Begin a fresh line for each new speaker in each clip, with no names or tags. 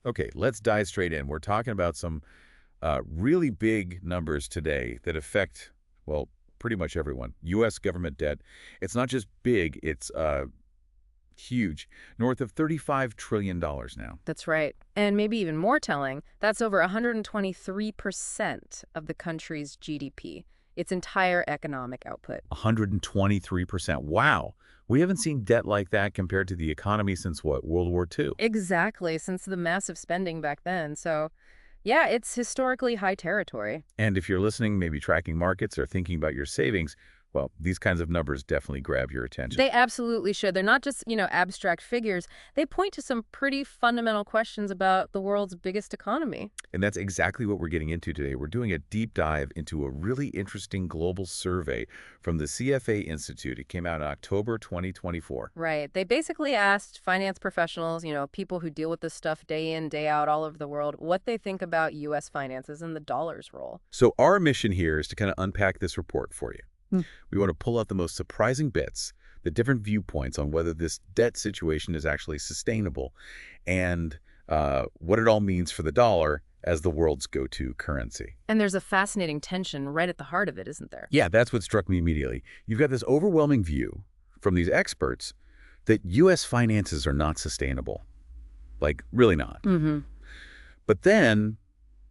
Okay, let's dive straight in. We're talking about some really big numbers today that affect, well, pretty much everyone. U.S. government debt. It's not just big, it's huge. North of $35 trillion now.
That's right. And maybe even more telling, that's over 123% of the country's GDP, its entire economic output.
123%. Wow. We haven't seen debt like that compared to the economy since what, World War II?
Exactly, since the massive spending back then. So, yeah, it's historically high territory.
And if you're listening, maybe tracking markets or thinking about your savings, well, these kinds of numbers definitely grab your attention.
They absolutely should. They're not just, abstract figures. They point to some pretty fundamental questions about the world's biggest economy.
And that's exactly what we're getting into today. We're doing a deep dive into a really interesting global survey from the CFA Institute. It came out in October 2024.
Right. They basically asked finance professionals, people who deal with this stuff day in, day out all over the world, what they think about U.S. finances and the dollar's role.
So our mission here is to kind of unpack this report for you. We want to pull out the most surprising bits, the different viewpoints on whether this debt situation is actually sustainable, and what it all means for the dollar as the world's go-to currency.
And there's a fascinating tension right at the heart of it, isn't there?
Yeah, that's what struck me immediately. You've got this overwhelming view from these experts that U.S. finances are not sustainable. Like, really not. But then,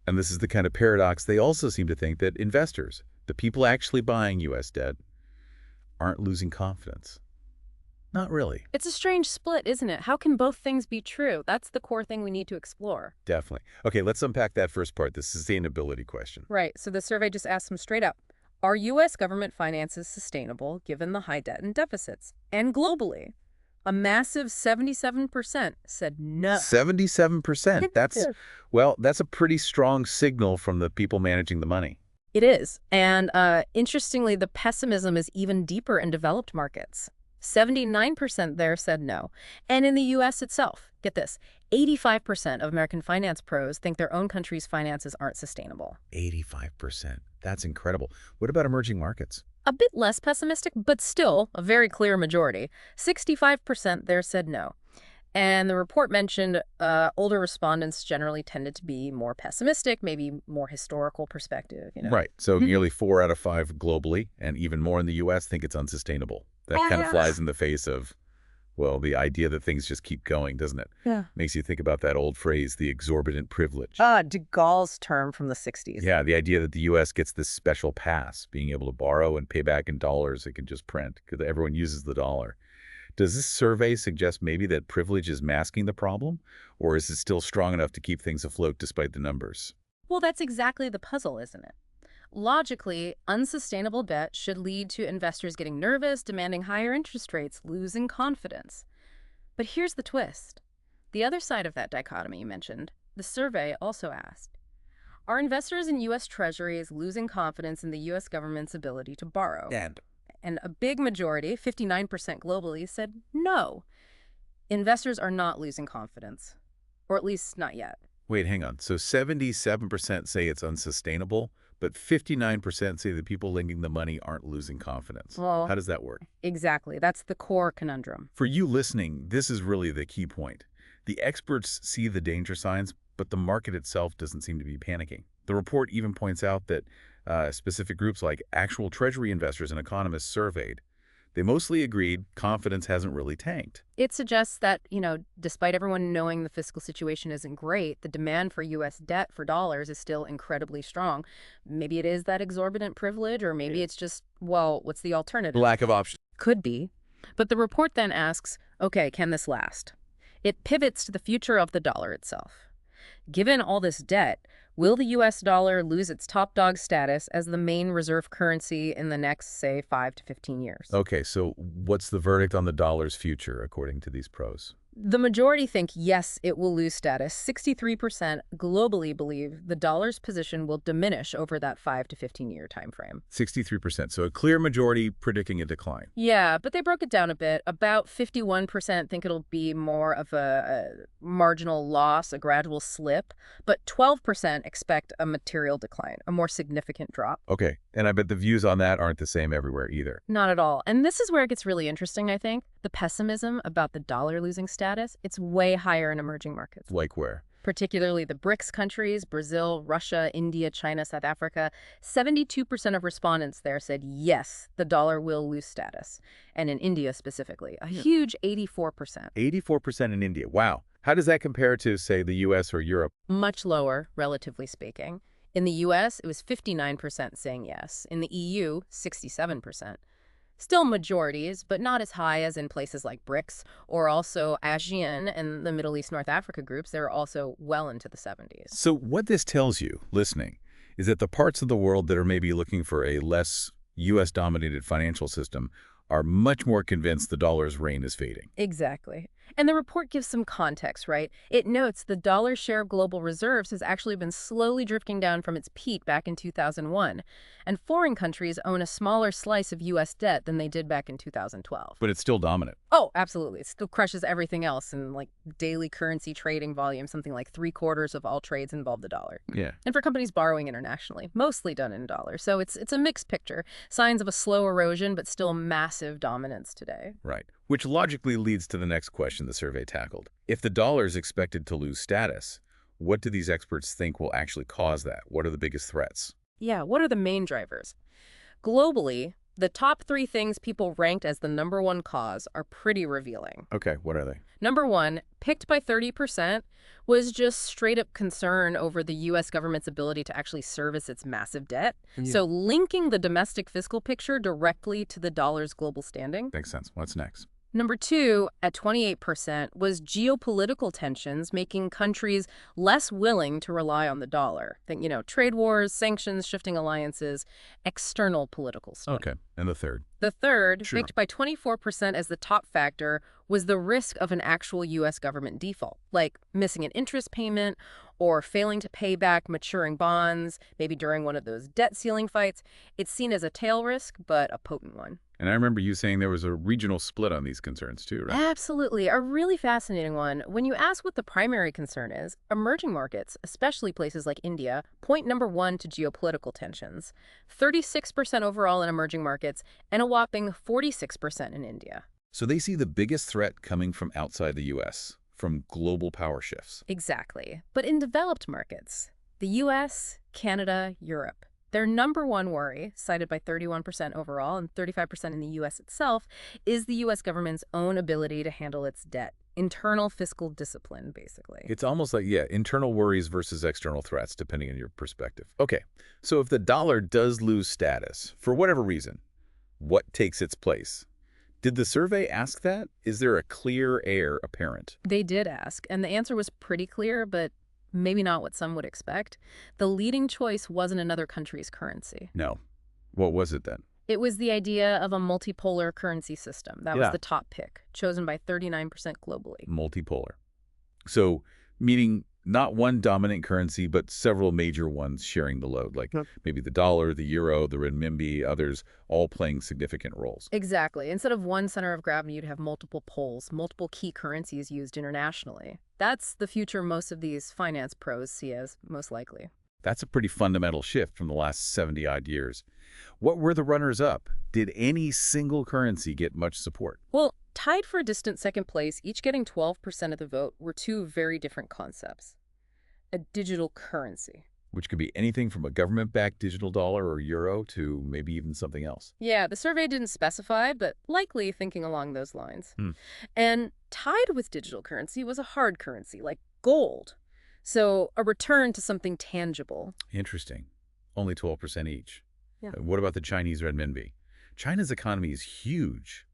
and this is the kind of paradox, they also seem to think that investors, the people actually buying U.S. debt, aren't losing confidence. Not really.
It's a strange split, isn't it? How can both things be true? That's the core thing we need to explore.
Definitely. Okay, let's unpack that first part, the sustainability question.
Right. So the survey just asks them straight up, are U.S. government finances sustainable given the high debt and deficits? And globally, a massive 77% said no.
77%. That's a pretty strong signal from the people managing the money.
It is. And interestingly, the pessimism is even deeper in developed markets. 79% there said no. And in the U.S. itself, get this, 85% of American finance pros think their own country's finances aren't sustainable.
85%. That's incredible. What about emerging markets?
A bit less pessimistic, but still a very clear majority. 65% there said no. And the report mentioned older respondents generally tended to be more pessimistic, maybe more historical perspective.
Right. So nearly 4 out of 5 globally, and even more in the U.S., think it's unsustainable. That kind of flies in the face of, well, the idea that things just keep going, doesn't it?
Yeah.
Makes you think about that old phrase, the exorbitant privilege.
De Gaulle's term from the 60s.
Yeah, the idea that the U.S. gets this special pass, being able to borrow and pay back in dollars it can just print, because everyone uses the dollar. Does this survey suggest maybe that privilege is masking the problem, or is it still strong enough to keep things afloat despite the numbers?
Well, that's exactly the puzzle, isn't it? Logically, unsustainable debt should lead to investors getting nervous, demanding higher interest rates, losing confidence. But here's the twist. The other side of that dichotomy you mentioned, the survey also asked, are investors in U.S. Treasuries losing confidence in the U.S. government's ability to borrow? And a big majority, 59% globally, said no. Investors are not losing confidence, or at least not yet.
Wait, hang on. So 77% say it's unsustainable, but 59% say the people lending the money aren't losing confidence.
Well,
how does that work?
Exactly. That's the core conundrum.
For you listening, this is really the key point. The experts see the danger signs, but the market itself doesn't seem to be panicking. The report even points out that specific groups like actual Treasury investors and economists surveyed, they mostly agreed confidence hasn't really tanked.
It suggests that, despite everyone knowing the fiscal situation isn't great, the demand for U.S. debt for dollars is still incredibly strong. Maybe it is that exorbitant privilege, or maybe it's just, well, what's the alternative?
Lack of options.
Could be. But the report then asks, okay, can this last? It pivots to the future of the dollar itself. Given all this debt, will the U.S. dollar lose its top dog status as the main reserve currency in the next, say, 5 to 15 years?
Okay, so what's the verdict on the dollar's future, according to these pros?
The majority think, yes, it will lose status. 63% globally believe the dollar's position will diminish over that 5 to 15-year time frame.
63%, so a clear majority predicting a decline.
Yeah, but they broke it down a bit. About 51% think it'll be more of a marginal loss, a gradual slip, but 12% expect a material decline, a more significant drop.
Okay, and I bet the views on that aren't the same everywhere either.
Not at all. And this is where it gets really interesting, I think. The pessimism about the dollar losing status, it's way higher in emerging markets.
Like where?
particularly the BRICS countries, Brazil, Russia, India, China, South Africa. 72% of respondents there said yes, the dollar will lose status. And in India specifically, a huge 84%.
84% in India. Wow. How does that compare to, say, the US or Europe?
Much lower, relatively speaking. In the US, it was 59% saying yes. In the EU, 67%. Still majorities, but not as high as in places like BRICS or also ASEAN and the Middle East North Africa groups. They're also well into the 70s.
So what this tells you, listening, is that the parts of the world that are maybe looking for a less U.S.-dominated financial system are much more convinced the dollar's reign is fading.
Exactly. And the report gives some context, right? It notes the dollar's share of global reserves has actually been slowly drifting down from its peak back in 2001, and foreign countries own a smaller slice of U.S. debt than they did back in 2012.
But it's still dominant.
Oh, absolutely. It still crushes everything else in like daily currency trading volume. Something like 3/4 of all trades involve the dollar.
Yeah.
And for companies borrowing internationally, mostly done in dollars. So it's a mixed picture. Signs of a slow erosion, but still massive dominance today.
Right. Which logically leads to the next question the survey tackled. If the dollar is expected to lose status, what do these experts think will actually cause that? What are the biggest threats?
Yeah, what are the main drivers? Globally, the top 3 things people ranked as the #1 cause are pretty revealing.
Okay, what are they?
Number 1, picked by 30%, was just straight-up concern over the U.S. government's ability to actually service its massive debt.
Yeah.
So linking the domestic fiscal picture directly to the dollar's global standing.
Makes sense. What's next?
Number 2, at 28%, was geopolitical tensions making countries less willing to rely on the dollar. Think, trade wars, sanctions, shifting alliances, external political stuff.
Okay, and the third?
The third,
Sure.
picked by 24% as the top factor, was the risk of an actual U.S. government default, like missing an interest payment or failing to pay back maturing bonds, maybe during one of those debt ceiling fights. It's seen as a tail risk, but a potent one.
And I remember you saying there was a regional split on these concerns too, right?
Absolutely. A really fascinating one. When you ask what the primary concern is, emerging markets, especially places like India, point number 1 to geopolitical tensions. 36% overall in emerging markets and a whopping 46% in India.
So they see the biggest threat coming from outside the U.S., from global power shifts.
Exactly. But in developed markets, the U.S., Canada, Europe, their #1 worry, cited by 31% overall and 35% in the U.S. itself, is the U.S. government's own ability to handle its debt. Internal fiscal discipline, basically.
It's almost like, internal worries versus external threats, depending on your perspective. Okay, so if the dollar does lose status, for whatever reason, what takes its place? Did the survey ask that? Is there a clear heir apparent?
They did ask, and the answer was pretty clear, but maybe not what some would expect. The leading choice wasn't another country's currency.
No. What was it then?
It was the idea of a multipolar currency system. That was
Yeah.
the top pick, chosen by 39% globally.
Multipolar. So, meaning not one dominant currency, but several major ones sharing the load, like maybe the dollar, the euro, the renminbi, others all playing significant roles.
Exactly. Instead of one center of gravity, you'd have multiple poles, multiple key currencies used internationally. That's the future most of these finance pros see as most likely.
That's a pretty fundamental shift from the last 70-odd years. What were the runners-up? Did any single currency get much support?
Well, tied for a distant second place, each getting 12% of the vote, were 2 very different concepts. A digital currency.
Which could be anything from a government-backed digital dollar or euro to maybe even something else.
Yeah, the survey didn't specify, but likely thinking along those lines. And tied with digital currency was a hard currency, like gold. So a return to something tangible.
Interesting. Only 12% each.
Yeah.
What about the Chinese renminbi? China's economy is huge.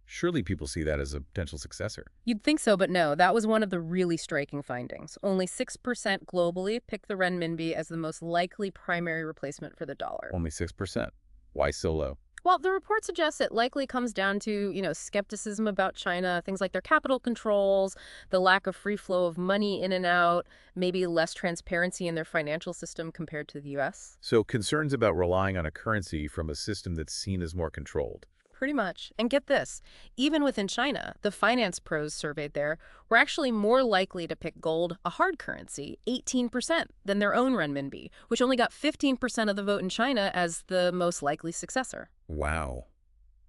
Surely people see that as a potential successor.
You'd think so, but no, that was one of the really striking findings. Only 6% globally picked the renminbi as the most likely primary replacement for the dollar.
Only 6%. Why so low?
Well, the report suggests it likely comes down to, skepticism about China, things like their capital controls, the lack of free flow of money in and out, maybe less transparency in their financial system compared to the U.S.
So concerns about relying on a currency from a system that's seen as more controlled.
Pretty much. And get this, even within China, the finance pros surveyed there were actually more likely to pick gold, a hard currency, 18%, than their own renminbi, which only got 15% of the vote in China as the most likely successor.
Wow.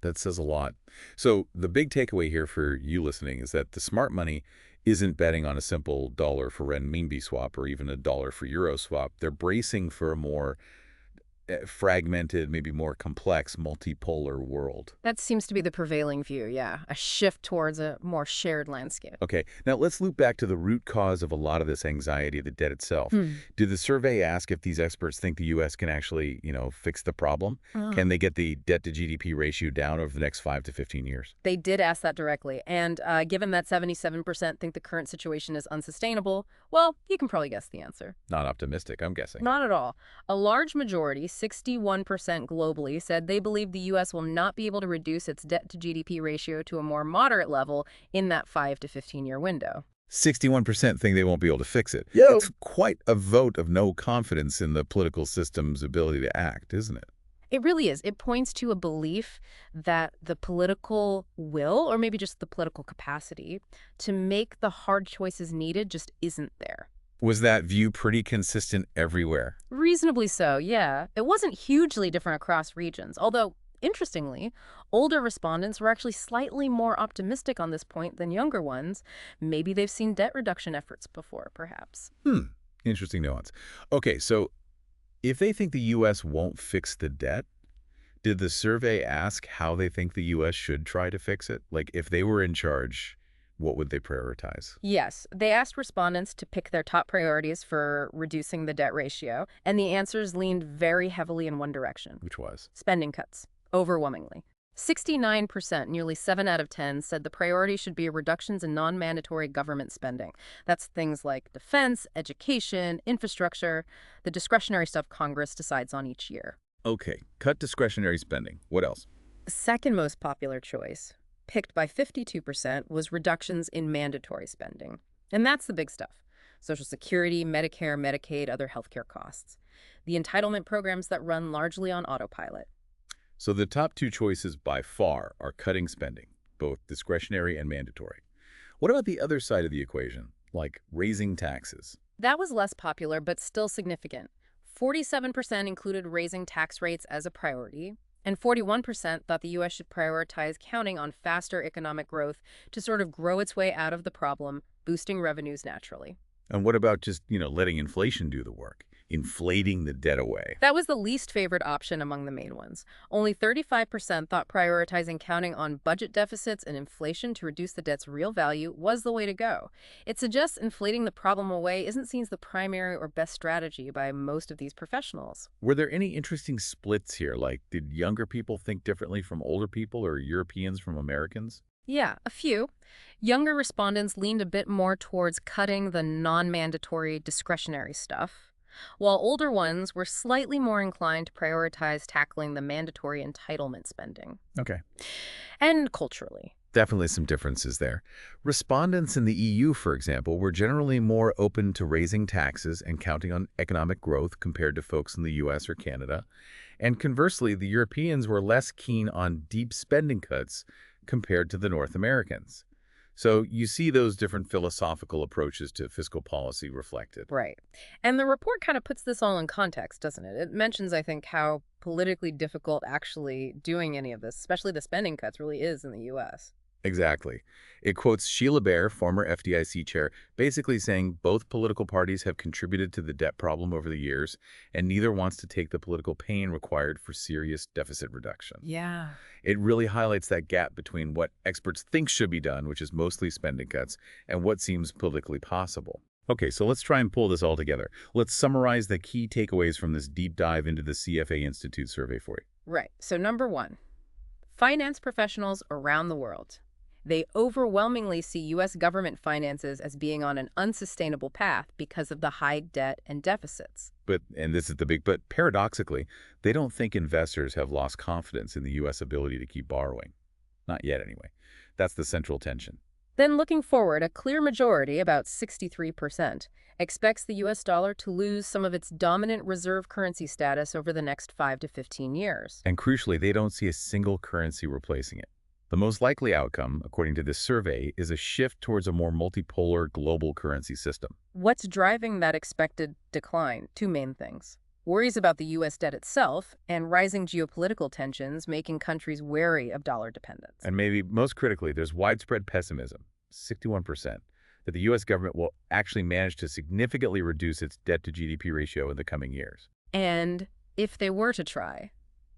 That says a lot. So the big takeaway here for you listening is that the smart money isn't betting on a simple dollar for renminbi swap or even a dollar for euro swap. They're bracing for a more fragmented, maybe more complex, multipolar world.
That seems to be the prevailing view, yeah. A shift towards a more shared landscape.
Okay, now let's loop back to the root cause of a lot of this anxiety, the debt itself.
Hmm.
Did the survey ask if these experts think the U.S. can actually, fix the problem? Can they get the debt to GDP ratio down over the next 5 to 15 years?
They did ask that directly, and given that 77% think the current situation is unsustainable, well, you can probably guess the answer.
Not optimistic, I'm guessing.
Not at all. A large majority, 61% globally, said they believe the U.S. will not be able to reduce its debt-to-GDP ratio to a more moderate level in that 5 to 15-year window.
61% think they won't be able to fix it.
Yo.
It's quite a vote of no confidence in the political system's ability to act, isn't it?
It really is. It points to a belief that the political will, or maybe just the political capacity, to make the hard choices needed just isn't there.
Was that view pretty consistent everywhere?
Reasonably so, yeah. It wasn't hugely different across regions, although, interestingly, older respondents were actually slightly more optimistic on this point than younger ones. Maybe they've seen debt reduction efforts before, perhaps.
Interesting nuance. Okay, so if they think the U.S. won't fix the debt, did the survey ask how they think the U.S. should try to fix it? Like, if they were in charge, what would they prioritize?
Yes, they asked respondents to pick their top priorities for reducing the debt ratio, and the answers leaned very heavily in one direction.
Which was?
Spending cuts, overwhelmingly. 69%, nearly 7 out of 10, said the priority should be reductions in non-mandatory government spending. That's things like defense, education, infrastructure, the discretionary stuff Congress decides on each year.
Okay, cut discretionary spending. What else?
The second most popular choice, picked by 52%, was reductions in mandatory spending. And that's the big stuff. Social Security, Medicare, Medicaid, other healthcare costs. The entitlement programs that run largely on autopilot.
So the top two choices by far are cutting spending, both discretionary and mandatory. What about the other side of the equation, like raising taxes?
That was less popular, but still significant. 47% included raising tax rates as a priority, and 41% thought the U.S. should prioritize counting on faster economic growth to sort of grow its way out of the problem, boosting revenues naturally.
And what about just, letting inflation do the work, inflating the debt away?
That was the least favored option among the main ones. Only 35% thought prioritizing counting on budget deficits and inflation to reduce the debt's real value was the way to go. It suggests inflating the problem away isn't seen as the primary or best strategy by most of these professionals.
Were there any interesting splits here? Like, did younger people think differently from older people or Europeans from Americans?
Yeah, a few. Younger respondents leaned a bit more towards cutting the non-mandatory discretionary stuff, while older ones were slightly more inclined to prioritize tackling the mandatory entitlement spending.
Okay.
And culturally.
Definitely some differences there. Respondents in the EU, for example, were generally more open to raising taxes and counting on economic growth compared to folks in the US or Canada. And conversely, the Europeans were less keen on deep spending cuts compared to the North Americans. So you see those different philosophical approaches to fiscal policy reflected.
Right. And the report kind of puts this all in context, doesn't it? It mentions, I think, how politically difficult actually doing any of this, especially the spending cuts, really is in the U.S.
Exactly. It quotes Sheila Bair, former FDIC chair, basically saying both political parties have contributed to the debt problem over the years, and neither wants to take the political pain required for serious deficit reduction.
Yeah.
It really highlights that gap between what experts think should be done, which is mostly spending cuts, and what seems politically possible. Okay, so let's try and pull this all together. Let's summarize the key takeaways from this deep dive into the CFA Institute survey for you.
Right. So number one, finance professionals around the world. They overwhelmingly see U.S. government finances as being on an unsustainable path because of the high debt and deficits.
But, and this is the big but, paradoxically, they don't think investors have lost confidence in the U.S. ability to keep borrowing. Not yet, anyway. That's the central tension.
Then looking forward, a clear majority, about 63%, expects the U.S. dollar to lose some of its dominant reserve currency status over the next 5 to 15 years.
And crucially, they don't see a single currency replacing it. The most likely outcome, according to this survey, is a shift towards a more multipolar global currency system.
What's driving that expected decline? Two main things. Worries about the U.S. debt itself and rising geopolitical tensions making countries wary of dollar dependence.
And maybe most critically, there's widespread pessimism, 61%, that the U.S. government will actually manage to significantly reduce its debt-to-GDP ratio in the coming years.
And if they were to try,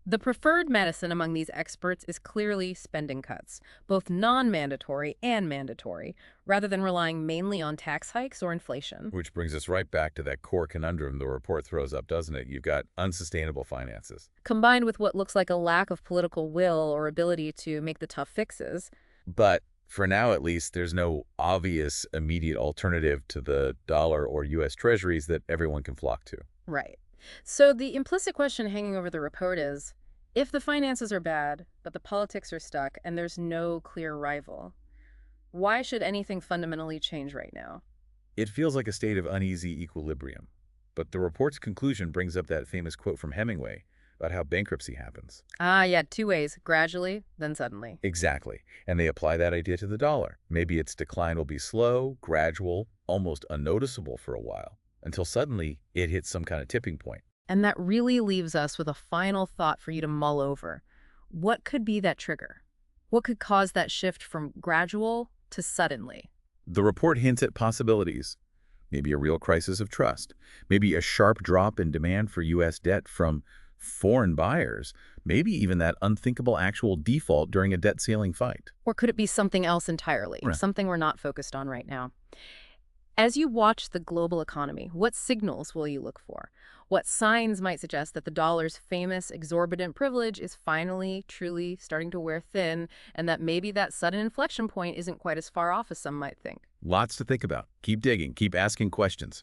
the preferred medicine among these experts is clearly spending cuts, both non-mandatory and mandatory, rather than relying mainly on tax hikes or inflation.
Which brings us right back to that core conundrum the report throws up, doesn't it? You've got unsustainable finances.
Combined with what looks like a lack of political will or ability to make the tough fixes.
But for now, at least, there's no obvious immediate alternative to the dollar or U.S. treasuries that everyone can flock to.
Right. So the implicit question hanging over the report is, if the finances are bad, but the politics are stuck and there's no clear rival, why should anything fundamentally change right now?
It feels like a state of uneasy equilibrium. But the report's conclusion brings up that famous quote from Hemingway about how bankruptcy happens.
Ah, yeah, two ways, gradually, then suddenly.
Exactly. And they apply that idea to the dollar. Maybe its decline will be slow, gradual, almost unnoticeable for a while, until suddenly it hits some kind of tipping point.
And that really leaves us with a final thought for you to mull over. What could be that trigger? What could cause that shift from gradual to suddenly?
The report hints at possibilities. Maybe a real crisis of trust. Maybe a sharp drop in demand for U.S. debt from foreign buyers. Maybe even that unthinkable actual default during a debt ceiling fight.
Or could it be something else entirely,
Right.
something we're not focused on right now? As you watch the global economy, what signals will you look for? What signs might suggest that the dollar's famous exorbitant privilege is finally, truly starting to wear thin, and that maybe that sudden inflection point isn't quite as far off as some might think?
Lots to think about. Keep digging. Keep asking questions.